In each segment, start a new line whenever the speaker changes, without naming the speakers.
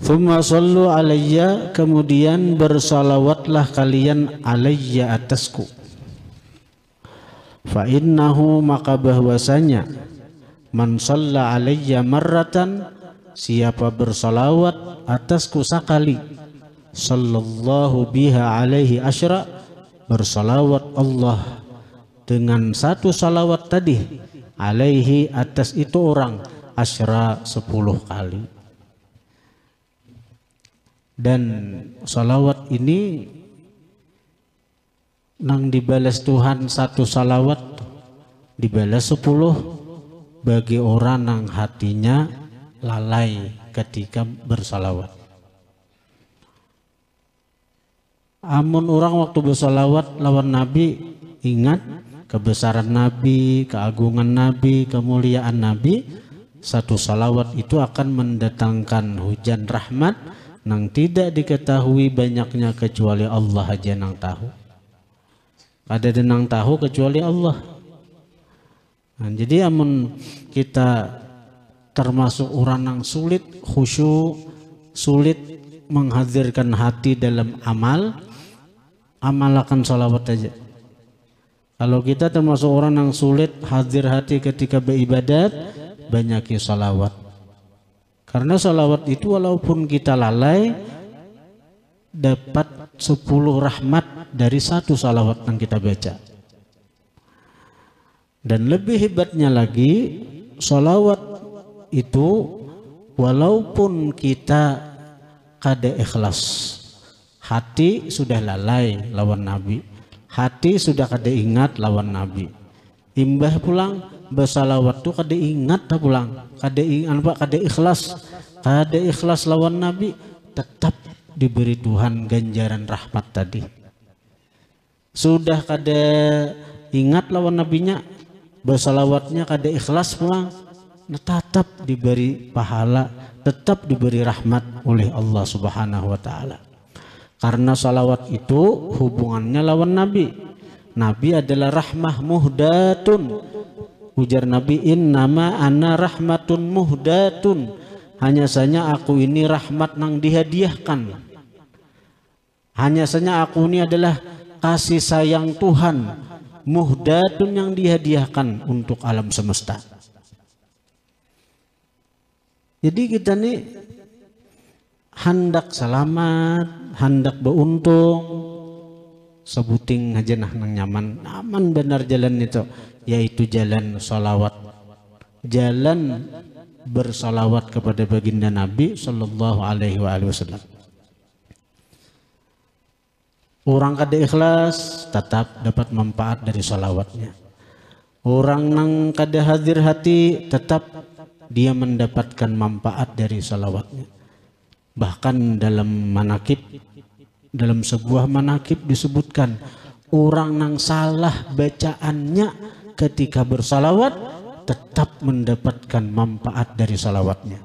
Thumma sallu alayya, kemudian bersalawatlah kalian alayya atasku. Fa innahu, maka bahwasanya, man shalla alayya marratan, siapa bersalawat atasku sekali, sallallahu biha alaihi asyra, bersalawat Allah dengan satu salawat tadi, alaihi atas itu orang, asyra 10 kali. Dan salawat ini nang dibalas Tuhan satu salawat dibalas 10 bagi orang nang hatinya lalai ketika bersalawat. Amun orang waktu bersalawat lawan Nabi, ingat kebesaran Nabi, keagungan Nabi, kemuliaan Nabi, satu salawat itu akan mendatangkan hujan rahmat nang tidak diketahui banyaknya kecuali Allah aja nang tahu. Ada nang tahu kecuali Allah. Nah, jadi amun kita termasuk orang yang sulit khusyuk, sulit menghadirkan hati dalam amal, amalkan salawat aja. Kalau kita termasuk orang yang sulit hadir hati ketika beribadat, banyaki salawat. Karena salawat itu walaupun kita lalai, dapat 10 rahmat dari satu salawat yang kita baca. Dan lebih hebatnya lagi, salawat itu walaupun kita kada ikhlas, hati sudah lalai lawan Nabi, hati sudah kada ingat lawan Nabi, imbah pulang bersalawat tu kada ingat dah pulang, kada ikhlas lawan Nabi, tetap diberi Tuhan ganjaran rahmat tadi. Sudah kada ingat lawan nabinya, bersalawatnya kada ikhlas pulang, tetap diberi pahala, tetap diberi rahmat oleh Allah Subhanahu wa taala. Karena salawat itu hubungannya lawan Nabi. Nabi adalah rahmah muhdatun. Ujar Nabi, innama ana rahmatun muhdatun, hanya saja aku ini rahmat nang dihadiahkan. Hanya saja aku ini adalah kasih sayang Tuhan, muhdatun yang dihadiahkan untuk alam semesta. Jadi kita nih hendak selamat, hendak beruntung, sebuting aja nah nang nyaman, aman benar jalan itu, yaitu jalan salawat, jalan bersalawat kepada baginda Nabi Sallallahu Alaihi Wasallam. Orang kada ikhlas tetap dapat manfaat dari salawatnya. Orang nang kada hadir hati tetap dia mendapatkan manfaat dari salawatnya. Bahkan dalam manakib, dalam sebuah manakib disebutkan orang nang salah bacaannya ketika bersalawat tetap mendapatkan manfaat dari salawatnya.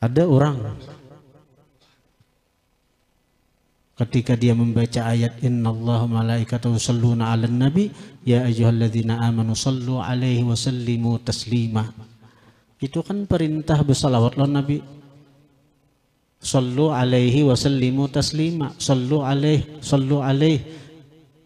Ada orang ketika dia membaca ayat innallaha malaikatahu yusholluna 'alan nabi ya ayyuhalladzina amanu shallu 'alaihi wa sallimu taslima. Itu kan perintah bersalawat lawan Nabi. Shallu 'alaihi wa sallimu taslima. Shallu 'alaihi.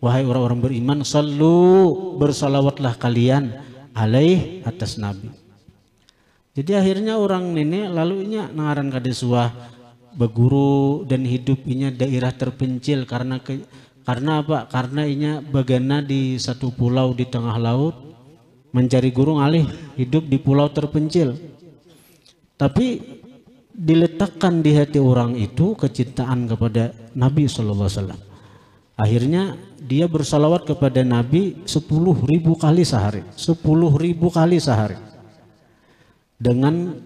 Wahai orang-orang beriman, shallu, bersalawatlah kalian alaih atas Nabi. Jadi akhirnya orang ini lalunya nangaran kadesua berguru dan hidupnya daerah terpencil karena apa? Karena inya bagana di satu pulau di tengah laut, mencari guru ngalih hidup di pulau terpencil. Tapi diletakkan di hati orang itu kecintaan kepada Nabi Sallallahu Alaihi Wasallam. Akhirnya dia bersalawat kepada Nabi 10.000 kali sehari, 10.000 kali sehari, dengan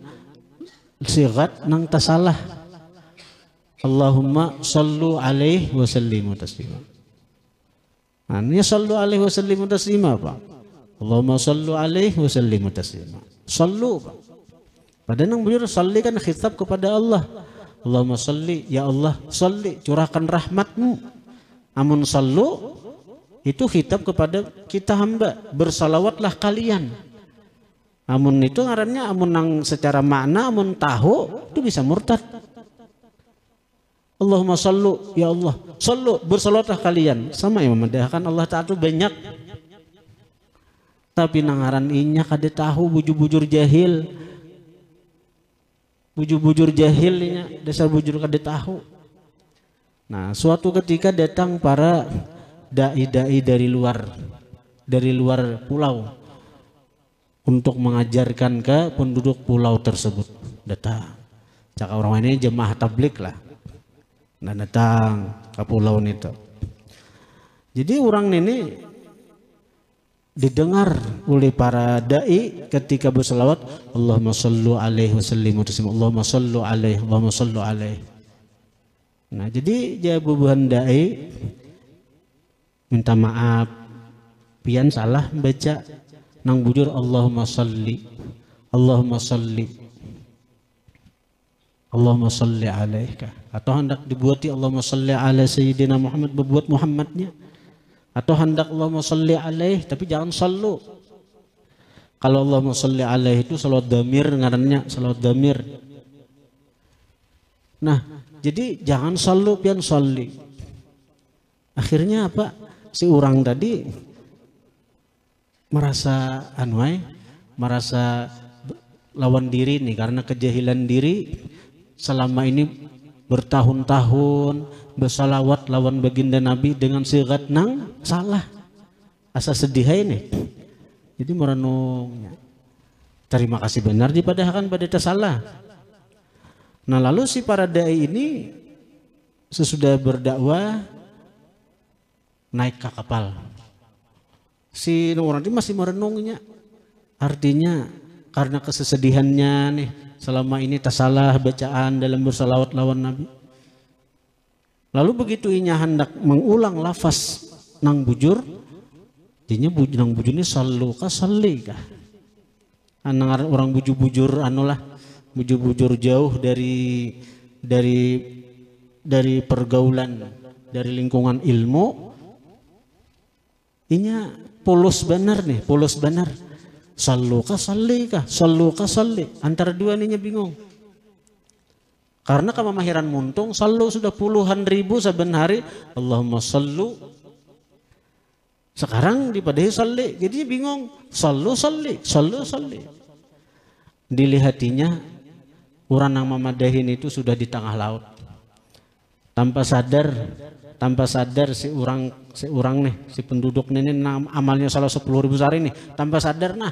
sigat nang tasalah. Allahumma sallu alaihi wa sallimu taslima. Nah, ini sallu alaihi wa sallimu taslima apa? Allahumma sallu alaihi wa sallimu taslima. Sallu apa? Padahal yang beliau salli kan khitab kepada Allah. Allahumma salli, ya Allah salli, curahkan rahmatmu. Amun sallu itu khitab kepada kita hamba, bersalawatlah kalian. Amun itu ngarannya amun nang secara makna amun tahu itu bisa murtad. Allahumma sallu, ya Allah, sallu, bersalawatlah kalian. Sama yang memendahkan Allah Ta'ala itu banyak. Tapi nangaran inya kada tahu bujur-bujur jahil. Bujur-bujur jahil inya, dasar bujur kada tahu. Nah, suatu ketika datang para dai-dai dari luar pulau untuk mengajarkan ke penduduk pulau tersebut. Datang. Cakap orang ini jemaah tablik lah. Nah, datang ke pulau itu. Jadi orang ini didengar oleh para dai ketika berselawat, Allahumma sallu alaihi wasallim, Allahumma sallu alaihi, Allahumma sallu alaihi. Nah, jadi jawaban dai minta maaf, pian salah baca nang bujur Allahumma salli, Allahumma salli, Allahumma salli alaika. Atau hendak dibuati Allahumma salli ala Sayyidina Muhammad, berbuat Muhammadnya. Atau hendak Allahumma salli alaih, tapi jangan sallu. Kalau Allahumma salli alaih itu salawat damir ngarannya, salawat damir. Nah, jadi jangan sallu pian salli. Akhirnya apa? Si orang tadi merasa merasa lawan diri nih karena kejahilan diri selama ini bertahun-tahun bersalawat lawan baginda Nabi dengan sigat nang salah, asa sedih ini. Jadi merenungnya terima kasih benar dipadahkan pada salah. Nah, lalu si para dai ini sesudah berdakwah naik ke kapal. Si orang ini masih merenungnya, artinya karena kesesedihannya nih selama ini tersalah bacaan dalam bersalawat lawan Nabi. Lalu begitu inya hendak mengulang lafaz nang bujur, dinya nang bujur ini sallu ka salli kah. Anang orang bujur-bujur anulah, bujur-bujur jauh dari pergaulan, dari lingkungan ilmu. Inya polos benar nih, polos benar. Sallu ka salli kah, sallu ka salli. Antara dua ininya bingung. Karena kemamahiran muntung, sallu sudah puluhan ribu saben hari. Allahumma sallu. Sekarang dipadahi salli, jadi bingung. Sallu salli, sallu salli. Dilihatinya orang yang memadahin itu sudah di tengah laut. Tanpa sadar si penduduk ini amalnya salah 10.000 sehari nih, tanpa sadar nah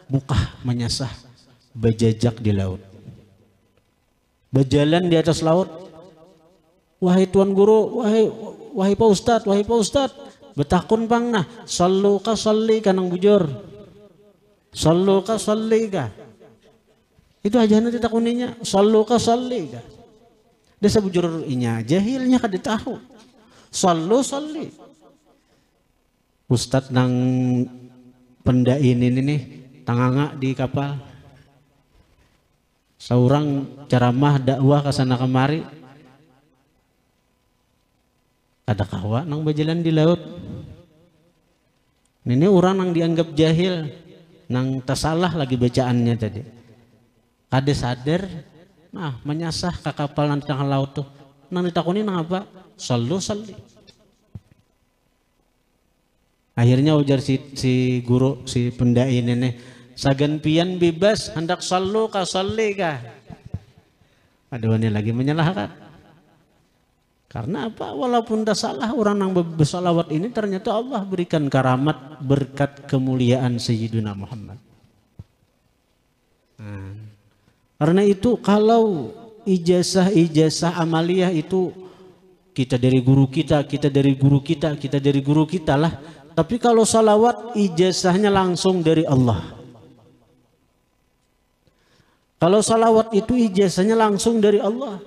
buka menyasah bejajak di laut, berjalan di atas laut. Wahai tuan guru, wahai pak ustad, betakun bang nah sallu ka salli kanang bujur, sallu ka salli ka. Itu aja nanti takuninya sallu ka salli ka. Desa bujur inya jahilnya kada tahu. Sallu salli. Ustadz nang pendai ini nih tanganga di kapal. Seorang ceramah dakwah ke sana kemari. Ada kawa nang berjalan di laut. Ini orang nang dianggap jahil, nang tersalah lagi bacaannya tadi. Kada sadar, nah menyasah ke kapal nang tengah laut tuh. Nang ditakuni nang apa? Sallu salli. Akhirnya ujar si guru, si pendai ini nih, sagan pian bebas hendak sallu ka salli kah. Aduh ini lagi menyalahkan. Karena apa? Walaupun dah salah orang yang bersalawat ini ternyata Allah berikan karamat berkat kemuliaan Sayyidina Muhammad. Nah, karena itu kalau ijazah amaliyah itu kita dari guru kita, kita dari guru kita, kita dari guru kita lah. Tapi kalau salawat ijazahnya langsung dari Allah. Kalau salawat itu ijazahnya langsung dari Allah.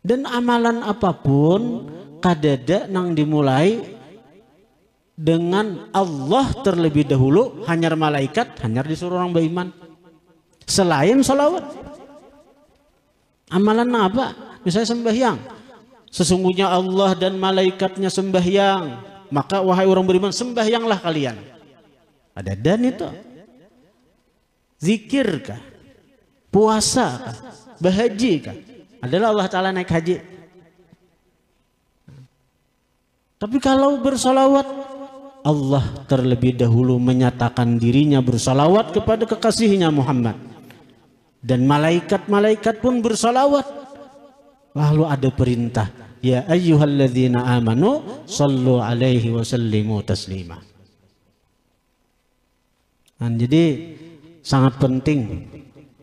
Dan amalan apapun kadada nang dimulai dengan Allah terlebih dahulu, hanyar malaikat, hanyar disuruh orang beriman. Selain salawat. Amalan apa? Misalnya sembahyang. Sesungguhnya Allah dan malaikatnya sembahyang. Maka wahai orang beriman sembahyanglah kalian. Ada dan itu. Zikir kah? Puasa kah? Berhaji kah? Adalah Allah Ta'ala naik haji. Tapi kalau bersolawat, Allah terlebih dahulu menyatakan dirinya bersolawat kepada kekasihnya Muhammad. Dan malaikat-malaikat pun bersolawat. Lalu ada perintah, ya ayyuhalladzina amanu sallu alaihi wa sallimu taslima. Dan jadi sangat penting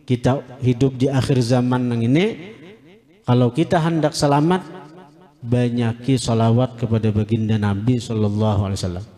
kita hidup di akhir zaman ini. Kalau kita hendak selamat, banyaki salawat kepada baginda Nabi Sallallahu Alaihi Wasallam.